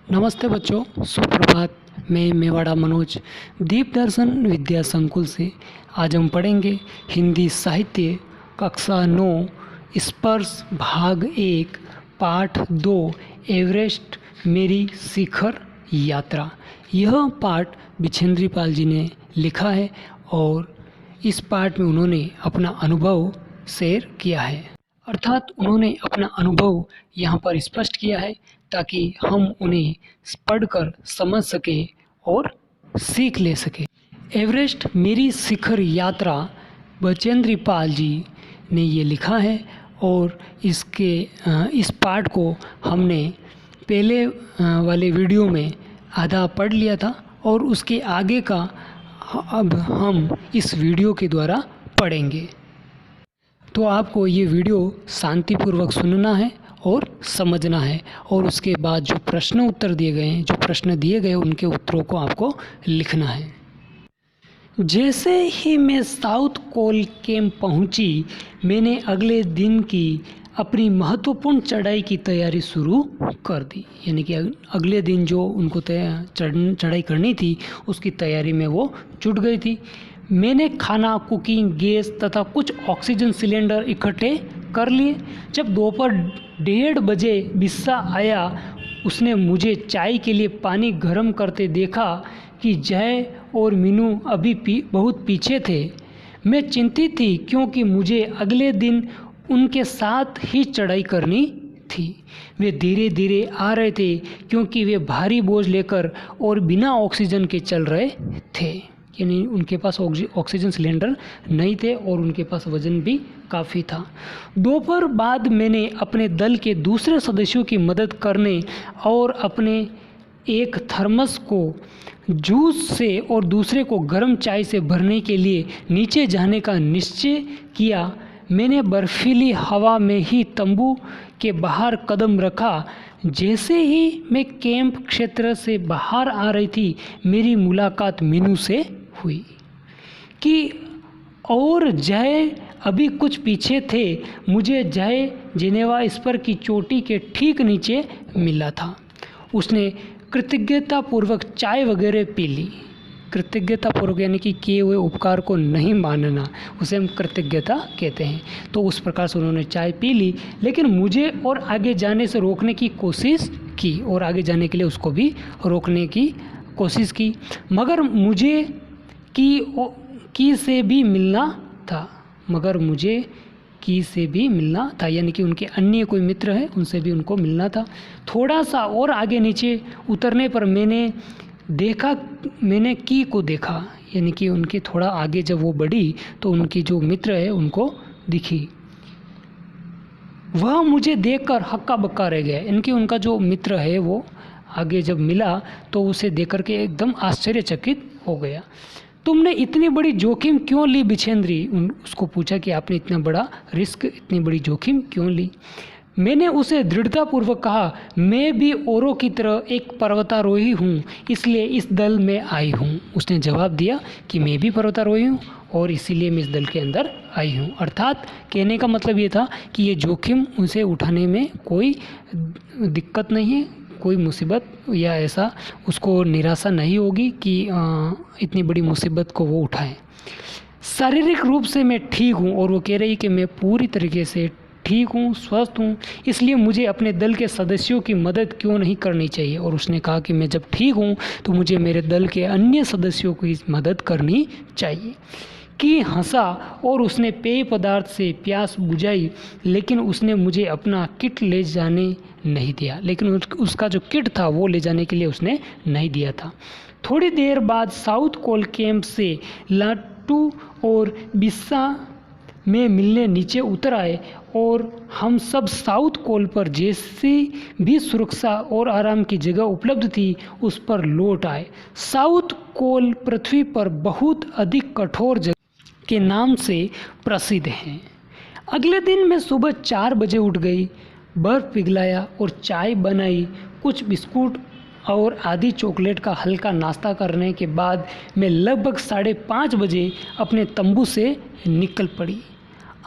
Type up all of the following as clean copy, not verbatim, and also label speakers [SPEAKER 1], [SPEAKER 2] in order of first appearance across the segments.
[SPEAKER 1] नमस्ते बच्चों, सुप्रभात। मैं मेवाड़ा मनोज दीप दर्शन विद्या संकुल से आज हम पढ़ेंगे हिंदी साहित्य कक्षा 9 स्पर्श भाग 1 पाठ 2 एवरेस्ट मेरी शिखर यात्रा। यह पाठ बिछेंद्री पाल जी ने लिखा है और इस पाठ में उन्होंने अपना अनुभव शेयर किया है, अर्थात उन्होंने अपना अनुभव यहाँ पर स्पष्ट किया है ताकि हम उन्हें पढ़कर समझ सकें और सीख ले सकें। एवरेस्ट मेरी शिखर यात्रा बचेंद्री पाल जी ने ये लिखा है और इस पाठ को हमने पहले वाले वीडियो में आधा पढ़ लिया था और उसके आगे का अब हम इस वीडियो के द्वारा पढ़ेंगे। तो आपको ये वीडियो शांतिपूर्वक सुनना है और समझना है और उसके बाद जो प्रश्न उत्तर दिए गए हैं, जो प्रश्न दिए गए उनके उत्तरों को आपको लिखना है। जैसे ही मैं साउथ कोल कैंप पहुंची, मैंने अगले दिन की अपनी महत्वपूर्ण चढ़ाई की तैयारी शुरू कर दी। यानी कि अगले दिन जो उनको चढ़ाई करनी थी उसकी तैयारी में वो जुट गई थी। मैंने खाना, कुकिंग गैस तथा कुछ ऑक्सीजन सिलेंडर इकट्ठे कर लिए। जब दोपहर 1:30 बजे बिस्सा आया, उसने मुझे चाय के लिए पानी गर्म करते देखा कि जय और मीनू अभी बहुत पीछे थे। मैं चिंतित थी क्योंकि मुझे अगले दिन उनके साथ ही चढ़ाई करनी थी। वे धीरे धीरे आ रहे थे क्योंकि वे भारी बोझ लेकर और बिना ऑक्सीजन के चल रहे थे। यानी उनके पास ऑक्सीजन सिलेंडर नहीं थे और उनके पास वज़न भी काफ़ी था। दोपहर बाद मैंने अपने दल के दूसरे सदस्यों की मदद करने और अपने एक थर्मस को जूस से और दूसरे को गर्म चाय से भरने के लिए नीचे जाने का निश्चय किया। मैंने बर्फीली हवा में ही तंबू के बाहर कदम रखा। जैसे ही मैं कैंप क्षेत्र से बाहर आ रही थी, मेरी मुलाकात मीनू से हुई कि और जय अभी कुछ पीछे थे। मुझे जय जेनेवा स्पर की चोटी के ठीक नीचे मिला था। उसने कृतज्ञतापूर्वक चाय वगैरह पी ली। कृतज्ञतापूर्वक यानी कि किए हुए उपकार को नहीं मानना, उसे हम कृतज्ञता कहते हैं। तो उस प्रकार से उन्होंने चाय पी ली, लेकिन मुझे और आगे जाने से रोकने की कोशिश की और आगे जाने के लिए उसको भी रोकने की कोशिश की, मगर मुझे की से भी मिलना था। यानी कि उनके अन्य कोई मित्र हैं, उनसे भी उनको मिलना था। थोड़ा सा और आगे नीचे उतरने पर मैंने की को देखा। यानी कि उनके थोड़ा आगे जब वो बढ़ी तो उनकी जो मित्र है उनको दिखी। वह मुझे देखकर हक्का बक्का रह गया। इनके उनका जो मित्र है वो आगे जब मिला तो उसे देखकर के एकदम आश्चर्यचकित हो गया। तुमने इतनी बड़ी जोखिम क्यों ली बिछेंद्री? उसको पूछा कि आपने इतना बड़ा रिस्क, इतनी बड़ी जोखिम क्यों ली? मैंने उसे दृढ़तापूर्वक कहा, मैं भी औरों की तरह एक पर्वतारोही हूँ, इसलिए इस दल में आई हूँ। उसने जवाब दिया कि मैं भी पर्वतारोही हूँ और इसीलिए मैं इस दल के अंदर आई हूँ। अर्थात कहने का मतलब ये था कि ये जोखिम उसे उठाने में कोई दिक्कत नहीं है, कोई मुसीबत या ऐसा उसको निराशा नहीं होगी कि इतनी बड़ी मुसीबत को वो उठाए। शारीरिक रूप से मैं ठीक हूँ और वो कह रही कि मैं पूरी तरीके से ठीक हूँ, स्वस्थ हूँ, इसलिए मुझे अपने दल के सदस्यों की मदद क्यों नहीं करनी चाहिए। और उसने कहा कि मैं जब ठीक हूँ तो मुझे मेरे दल के अन्य सदस्यों की मदद करनी चाहिए। कि हंसा और उसने पेय पदार्थ से प्यास बुझाई, लेकिन उसने मुझे अपना किट ले जाने नहीं दिया। लेकिन उसका जो किट था वो ले जाने के लिए उसने नहीं दिया था। थोड़ी देर बाद साउथ कोल कैंप से लाटू और बिस्सा में मिलने नीचे उतर आए और हम सब साउथ कोल पर जैसी भी सुरक्षा और आराम की जगह उपलब्ध थी उस पर लौट आए। साउथ कोल पृथ्वी पर बहुत अधिक कठोर जगह के नाम से प्रसिद्ध हैं। अगले दिन मैं सुबह 4 बजे उठ गई, बर्फ़ पिघलाया और चाय बनाई। कुछ बिस्कुट और आधी चॉकलेट का हल्का नाश्ता करने के बाद मैं लगभग 5:30 बजे अपने तंबू से निकल पड़ी।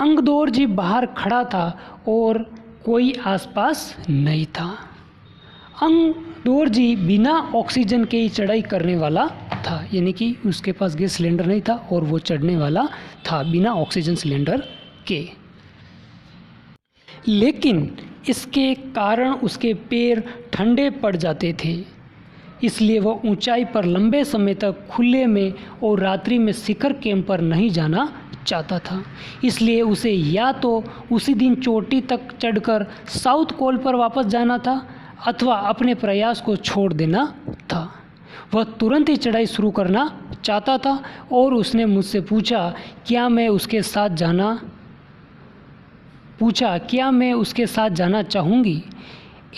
[SPEAKER 1] अंगदौर जी बाहर खड़ा था और कोई आसपास नहीं था। अंगदोरजी बिना ऑक्सीजन के ही चढ़ाई करने वाला था, यानी कि उसके पास गैस सिलेंडर नहीं था और वो चढ़ने वाला था बिना ऑक्सीजन सिलेंडर के। लेकिन इसके कारण उसके पैर ठंडे पड़ जाते थे, इसलिए वह ऊंचाई पर लंबे समय तक खुले में और रात्रि में शिखर कैंप पर नहीं जाना चाहता था। इसलिए उसे या तो उसी दिन चोटी तक चढ़कर साउथ कोल पर वापस जाना था अथवा अपने प्रयास को छोड़ देना था। वह तुरंत ही चढ़ाई शुरू करना चाहता था और उसने मुझसे पूछा क्या मैं उसके साथ जाना चाहूँगी।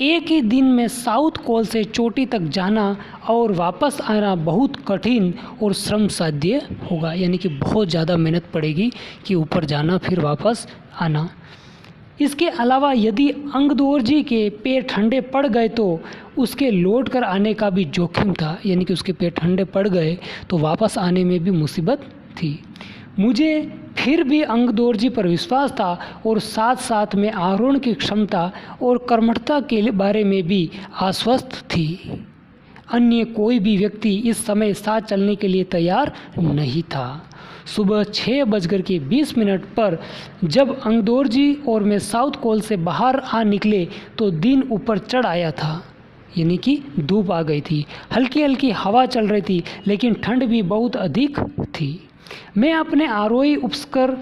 [SPEAKER 1] एक ही दिन में साउथ कोल से चोटी तक जाना और वापस आना बहुत कठिन और श्रम साध्य होगा, यानी कि बहुत ज़्यादा मेहनत पड़ेगी कि ऊपर जाना फिर वापस आना। इसके अलावा यदि अंगदोरजी के पैर ठंडे पड़ गए तो उसके लौट कर आने का भी जोखिम था, यानी कि उसके पैर ठंडे पड़ गए तो वापस आने में भी मुसीबत थी। मुझे फिर भी अंगदोरजी पर विश्वास था और साथ साथ में आरोहण की क्षमता और कर्मठता के बारे में भी आश्वस्त थी। अन्य कोई भी व्यक्ति इस समय साथ चलने के लिए तैयार नहीं था। सुबह 6:20 पर जब अंगदोरजी और मैं साउथ कोल से बाहर आ निकले तो दिन ऊपर चढ़ आया था, यानी कि धूप आ गई थी। हल्की हल्की हवा चल रही थी लेकिन ठंड भी बहुत अधिक थी। मैं अपने आरोही उपस्कर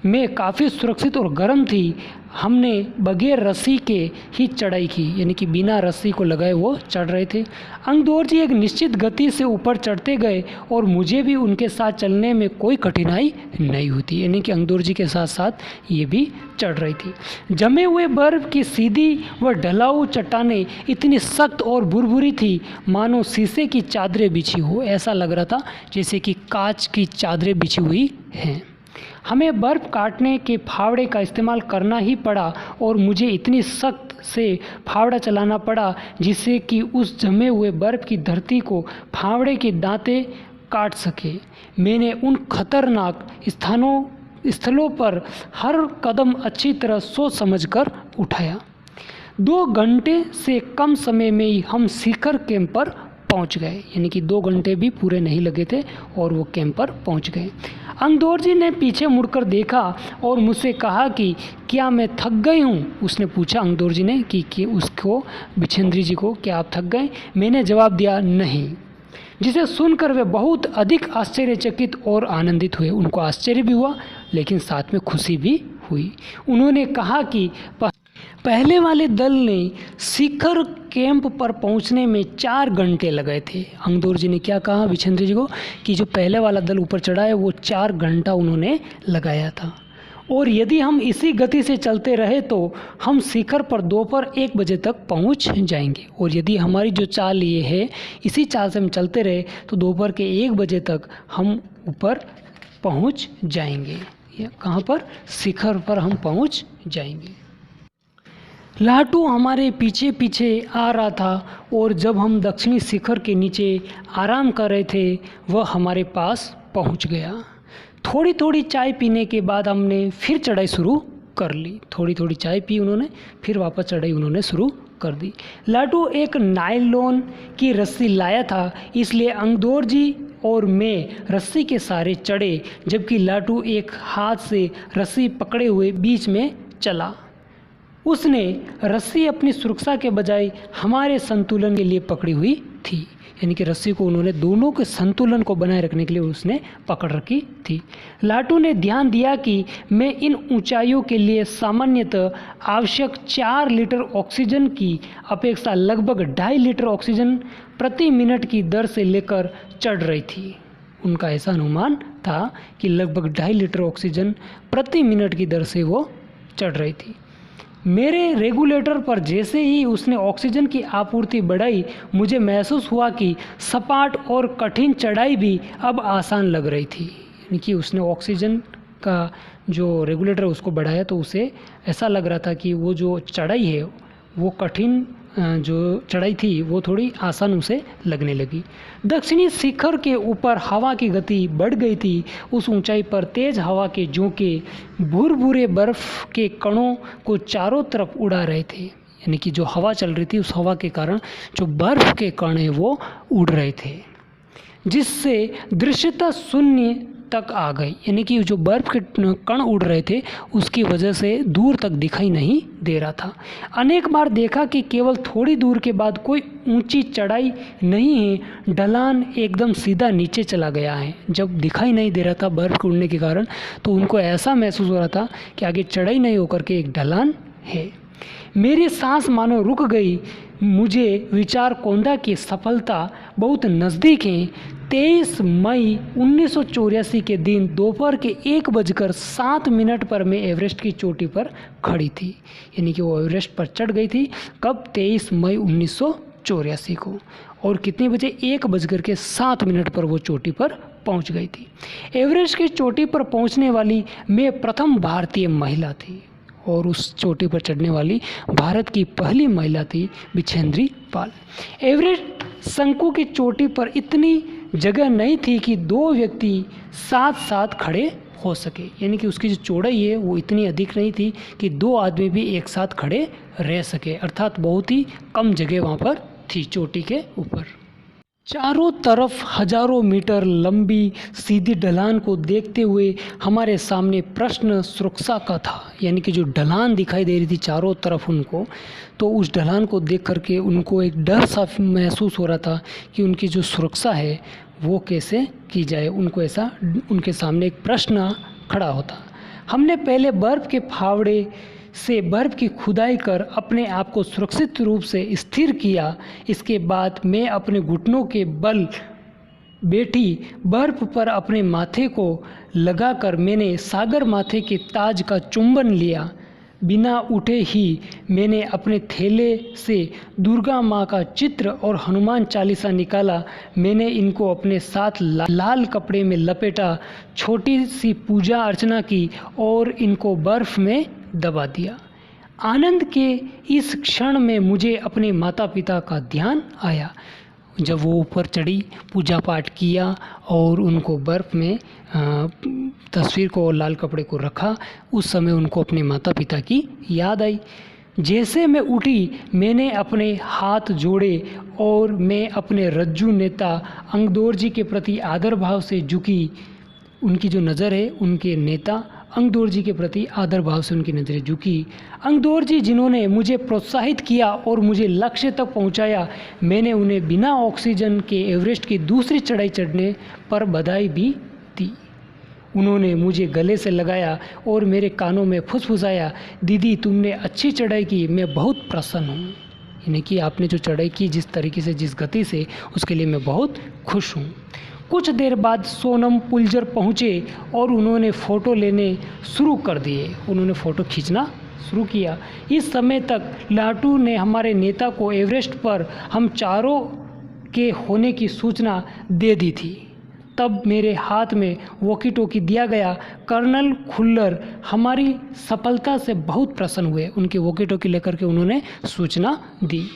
[SPEAKER 1] में काफ़ी सुरक्षित और गर्म थी। हमने बगैर रस्सी के ही चढ़ाई की, यानी कि बिना रस्सी को लगाए वो चढ़ रहे थे। अंगदोरजी एक निश्चित गति से ऊपर चढ़ते गए और मुझे भी उनके साथ चलने में कोई कठिनाई नहीं होती, यानी कि अंगदोरजी के साथ साथ ये भी चढ़ रही थी। जमे हुए बर्फ की सीधी व ढलाऊ चट्टानें इतनी सख्त और भुरभुरी थी मानो शीशे की चादरें बिछी हो। ऐसा लग रहा था जैसे कि कांच की चादरें बिछी हुई हैं। हमें बर्फ़ काटने के फावड़े का इस्तेमाल करना ही पड़ा और मुझे इतनी सख्त से फावड़ा चलाना पड़ा जिससे कि उस जमे हुए बर्फ़ की धरती को फावड़े के दांते काट सके। मैंने उन खतरनाक स्थलों पर हर कदम अच्छी तरह सोच समझकर उठाया। 2 घंटे से कम समय में ही हम शिखर कैंप पर पहुंच गए, यानी कि 2 घंटे भी पूरे नहीं लगे थे और वो कैंप पर पहुंच गए। अंगदोरजी ने पीछे मुड़कर देखा और मुझसे कहा कि क्या मैं थक गई हूँ। उसने पूछा अंगदोरजी ने कि उसको बिछेंद्री जी को, क्या आप थक गए। मैंने जवाब दिया नहीं, जिसे सुनकर वे बहुत अधिक आश्चर्यचकित और आनंदित हुए। उनको आश्चर्य भी हुआ लेकिन साथ में खुशी भी हुई। उन्होंने कहा कि पहले वाले दल ने शिखर कैंप पर पहुंचने में 4 घंटे लगाए थे। अंगदोरजी ने क्या कहा बिछेंद्र जी को कि जो पहले वाला दल ऊपर चढ़ा है वो 4 घंटा उन्होंने लगाया था, और यदि हम इसी गति से चलते रहे तो हम शिखर पर दोपहर 1 बजे तक पहुंच जाएंगे, और यदि हमारी जो चाल ये है इसी चाल से हम चलते रहे तो दोपहर के 1 बजे तक हम ऊपर पहुंच जाएंगे। कहाँ पर? शिखर पर हम पहुंच जाएंगे। लाटू हमारे पीछे पीछे आ रहा था और जब हम दक्षिणी शिखर के नीचे आराम कर रहे थे वह हमारे पास पहुंच गया। थोड़ी थोड़ी चाय पीने के बाद हमने फिर चढ़ाई शुरू कर ली। थोड़ी थोड़ी चाय पी उन्होंने, फिर वापस चढ़ाई उन्होंने शुरू कर दी। लाटू एक नायलॉन की रस्सी लाया था, इसलिए अंगदोरजी और मैं रस्सी के सहारे चढ़े, जबकि लाटू एक हाथ से रस्सी पकड़े हुए बीच में चला। उसने रस्सी अपनी सुरक्षा के बजाय हमारे संतुलन के लिए पकड़ी हुई थी, यानी कि रस्सी को उन्होंने दोनों के संतुलन को बनाए रखने के लिए उसने पकड़ रखी थी। लाटू ने ध्यान दिया कि मैं इन ऊंचाइयों के लिए सामान्यतः आवश्यक 4 लीटर ऑक्सीजन की अपेक्षा लगभग 2.5 लीटर ऑक्सीजन प्रति मिनट की दर से लेकर चढ़ रही थी। उनका ऐसा अनुमान था कि लगभग 2.5 लीटर ऑक्सीजन प्रति मिनट की दर से वो चढ़ रही थी। मेरे रेगुलेटर पर जैसे ही उसने ऑक्सीजन की आपूर्ति बढ़ाई, मुझे महसूस हुआ कि सपाट और कठिन चढ़ाई भी अब आसान लग रही थी। यानी कि उसने ऑक्सीजन का जो रेगुलेटर उसको बढ़ाया तो उसे ऐसा लग रहा था कि वो जो चढ़ाई है वो कठिन जो चढ़ाई थी वो थोड़ी आसान उसे लगने लगी। दक्षिणी शिखर के ऊपर हवा की गति बढ़ गई थी। उस ऊंचाई पर तेज हवा के झोंके भूरे बर्फ के कणों को चारों तरफ उड़ा रहे थे। यानी कि जो हवा चल रही थी उस हवा के कारण जो बर्फ़ के कण हैं वो उड़ रहे थे, जिससे दृश्यता शून्य तक आ गई। यानी कि जो बर्फ़ के कण उड़ रहे थे उसकी वजह से दूर तक दिखाई नहीं दे रहा था। अनेक बार देखा कि केवल थोड़ी दूर के बाद कोई ऊंची चढ़ाई नहीं है, ढलान एकदम सीधा नीचे चला गया है। जब दिखाई नहीं दे रहा था बर्फ़ के उड़ने के कारण तो उनको ऐसा महसूस हो रहा था कि आगे चढ़ाई नहीं होकर के एक ढलान है। मेरी सांस मानो रुक गई। मुझे विचार कौंधा की सफलता बहुत नज़दीक है। 23 मई 1984 के दिन दोपहर के 1:07 पर मैं एवरेस्ट की चोटी पर खड़ी थी। यानी कि वो एवरेस्ट पर चढ़ गई थी कब? 23 मई 1984 को। और कितने बजे? 1:07 पर वो चोटी पर पहुंच गई थी। एवरेस्ट की चोटी पर पहुंचने वाली मैं प्रथम भारतीय महिला थी और उस चोटी पर चढ़ने वाली भारत की पहली महिला थी बिछेंद्री पाल। एवरेस्ट शंकु की चोटी पर इतनी जगह नहीं थी कि दो व्यक्ति साथ साथ खड़े हो सके। यानी कि उसकी जो चौड़ाई है वो इतनी अधिक नहीं थी कि दो आदमी भी एक साथ खड़े रह सके, अर्थात बहुत ही कम जगह वहाँ पर थी चोटी के ऊपर। चारों तरफ हजारों मीटर लंबी सीधी ढलान को देखते हुए हमारे सामने प्रश्न सुरक्षा का था। यानी कि जो ढलान दिखाई दे रही थी चारों तरफ उनको, तो उस ढलान को देख करके उनको एक डर सा महसूस हो रहा था कि उनकी जो सुरक्षा है वो कैसे की जाए। उनको ऐसा, उनके सामने एक प्रश्न खड़ा होता। हमने पहले बर्फ़ के फावड़े से बर्फ़ की खुदाई कर अपने आप को सुरक्षित रूप से स्थिर किया। इसके बाद मैं अपने घुटनों के बल बैठी बर्फ़ पर अपने माथे को लगाकर मैंने सागर माथे के ताज का चुंबन लिया। बिना उठे ही मैंने अपने थैले से दुर्गा माँ का चित्र और हनुमान चालीसा निकाला। मैंने इनको अपने साथ लाल कपड़े में लपेटा, छोटी सी पूजा अर्चना की और इनको बर्फ़ में दबा दिया। आनंद के इस क्षण में मुझे अपने माता पिता का ध्यान आया। जब वो ऊपर चढ़ी, पूजा पाठ किया और उनको बर्फ़ में तस्वीर को और लाल कपड़े को रखा, उस समय उनको अपने माता पिता की याद आई। जैसे मैं उठी मैंने अपने हाथ जोड़े और मैं अपने रज्जू नेता अंगदौर जी के प्रति आदर भाव से झुकी। उनकी जो नज़र है, उनके नेता अंगदौर जी के प्रति आदर भाव से उनकी नज़रें झुकी। अंगदौर जी जिन्होंने मुझे प्रोत्साहित किया और मुझे लक्ष्य तक पहुंचाया, मैंने उन्हें बिना ऑक्सीजन के एवरेस्ट की दूसरी चढ़ाई चढ़ने पर बधाई भी दी। उन्होंने मुझे गले से लगाया और मेरे कानों में फुसफुसाया, दीदी तुमने अच्छी चढ़ाई की, मैं बहुत प्रसन्न हूँ। यानी कि आपने जो चढ़ाई की जिस तरीके से, जिस गति से, उसके लिए मैं बहुत खुश हूँ। कुछ देर बाद सोनम पुलजर पहुँचे और उन्होंने फ़ोटो लेने शुरू कर दिए। उन्होंने फ़ोटो खींचना शुरू किया। इस समय तक लाटू ने हमारे नेता को एवरेस्ट पर हम चारों के होने की सूचना दे दी थी। तब मेरे हाथ में वॉकी टॉकी दिया गया। कर्नल खुल्लर हमारी सफलता से बहुत प्रसन्न हुए। उनके वॉकी टॉकी लेकर के उन्होंने सूचना दी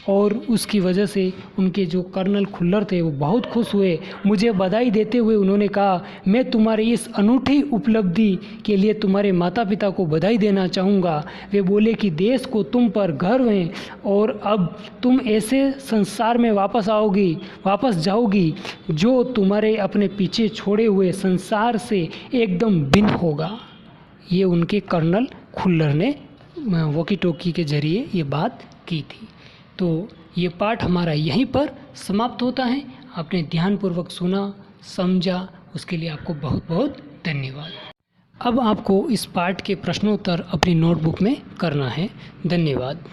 [SPEAKER 1] और उसकी वजह से उनके जो कर्नल खुल्लर थे वो बहुत खुश हुए। मुझे बधाई देते हुए उन्होंने कहा, मैं तुम्हारी इस अनूठी उपलब्धि के लिए तुम्हारे माता पिता को बधाई देना चाहूँगा। वे बोले कि देश को तुम पर गर्व है और अब तुम ऐसे संसार में वापस जाओगी जो तुम्हारे अपने पीछे छोड़े हुए संसार से एकदम भिन्न होगा। ये उनके कर्नल खुल्लर ने वॉकी टॉकी के जरिए ये बात की थी। तो ये पाठ हमारा यहीं पर समाप्त होता है। आपने ध्यानपूर्वक सुना, समझा, उसके लिए आपको बहुत बहुत धन्यवाद। अब आपको इस पाठ के प्रश्नोत्तर अपनी नोटबुक में करना है। धन्यवाद।